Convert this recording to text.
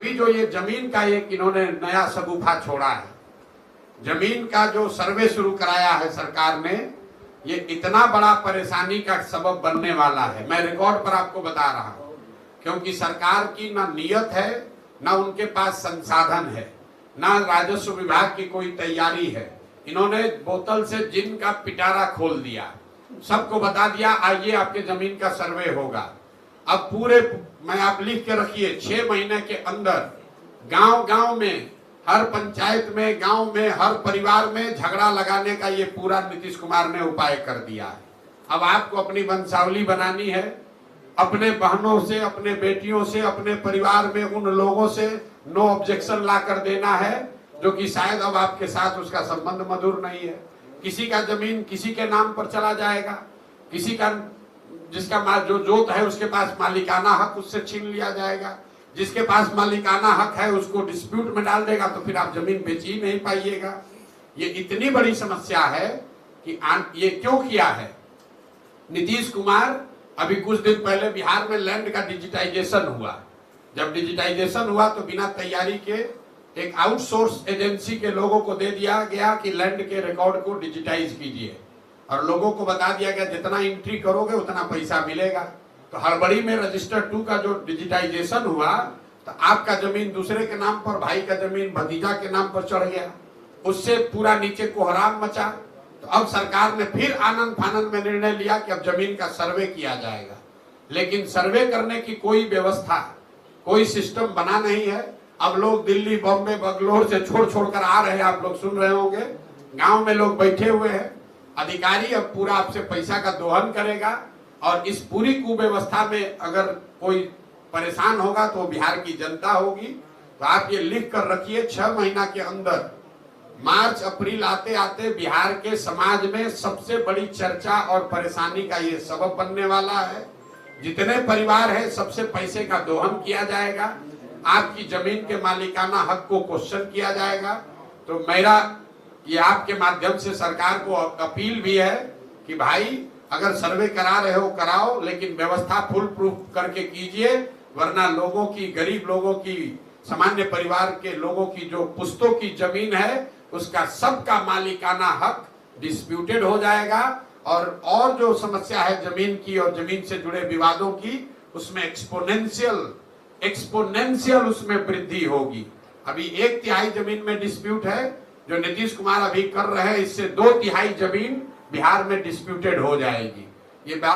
अभी जो ये जमीन का एक इन्होंने नया शगुफा छोड़ा है, जमीन का जो सर्वे शुरू कराया है सरकार ने, ये इतना बड़ा परेशानी का सबब बनने वाला है। मैं रिकॉर्ड पर आपको बता रहा हूं, क्योंकि सरकार की ना नियत है, ना उनके पास संसाधन है, ना राजस्व विभाग की कोई तैयारी है। इन्होंने बोतल से जिन का पिटारा खोल दिया, सबको बता दिया आइए आपके जमीन का सर्वे होगा। अब पूरे मैं आप लिख के रखिए 6 महीने के अंदर गांव गांव में, हर पंचायत में, गांव में, हर परिवार में झगड़ा लगाने का ये पूरा नीतीश कुमार ने उपाय कर दिया है। अब आपको अपनी वंशावली बनानी है, अपने बहनों से, अपने बेटियों से, अपने परिवार में उन लोगों से नो ऑब्जेक्शन ला कर देना है जो कि शायद अब आपके साथ उसका संबंध मधुर नहीं है। किसी का जमीन किसी के नाम पर चला जाएगा, किसी का जिसका जो जोत है उसके पास मालिकाना हक उससे छीन लिया जाएगा, जिसके पास मालिकाना हक है उसको डिस्प्यूट में डाल देगा, तो फिर आप जमीन बेच ही नहीं पाइएगा। ये इतनी बड़ी समस्या है कि ये क्यों किया है नीतीश कुमार। अभी कुछ दिन पहले बिहार में लैंड का डिजिटाइजेशन हुआ। जब डिजिटाइजेशन हुआ तो बिना तैयारी के एक आउटसोर्स एजेंसी के लोगों को दे दिया गया कि लैंड के रिकॉर्ड को डिजिटाइज कीजिए, और लोगों को बता दिया गया जितना एंट्री करोगे उतना पैसा मिलेगा। तो हड़बड़ी में रजिस्टर 2 का जो डिजिटाइजेशन हुआ तो आपका जमीन दूसरे के नाम पर, भाई का जमीन भतीजा के नाम पर चढ़ गया, उससे पूरा नीचे कोहराम मचा। तो अब सरकार ने फिर आनंद फानंद में निर्णय लिया कि अब जमीन का सर्वे किया जाएगा, लेकिन सर्वे करने की कोई व्यवस्था, कोई सिस्टम बना नहीं है। अब लोग दिल्ली, बॉम्बे, बंगलोर से छोड़ छोड़ कर आ रहे हैं, आप लोग सुन रहे होंगे, गांव में लोग बैठे हुए हैं। अधिकारी अब पूरा आपसे पैसा का दोहन करेगा, और इस पूरी कुव्यवस्था में अगर कोई परेशान होगा तो बिहार की जनता होगी। तो आप ये लिख कर रखिए 6 महीना के अंदर, मार्च अप्रैल आते आते बिहार के समाज में सबसे बड़ी चर्चा और परेशानी का ये सबब बनने वाला है। जितने परिवार है सबसे पैसे का दोहन किया जाएगा, आपकी जमीन के मालिकाना हक को क्वेश्चन किया जाएगा। तो मेरा ये आपके माध्यम से सरकार को अपील भी है कि भाई अगर सर्वे करा रहे हो कराओ, लेकिन व्यवस्था फुल प्रूफ करके कीजिए, वरना लोगों की, गरीब लोगों की, सामान्य परिवार के लोगों की जो पुश्तों की जमीन है उसका सबका मालिकाना हक डिस्प्यूटेड हो जाएगा, और जो समस्या है जमीन की और जमीन से जुड़े विवादों की, उसमें एक्सपोनेंशियल उसमें वृद्धि होगी। अभी 1/3 जमीन में डिस्प्यूट है जो नीतीश कुमार अभी कर रहे हैं, इससे 2/3 जमीन बिहार में डिस्प्यूटेड हो जाएगी। ये बात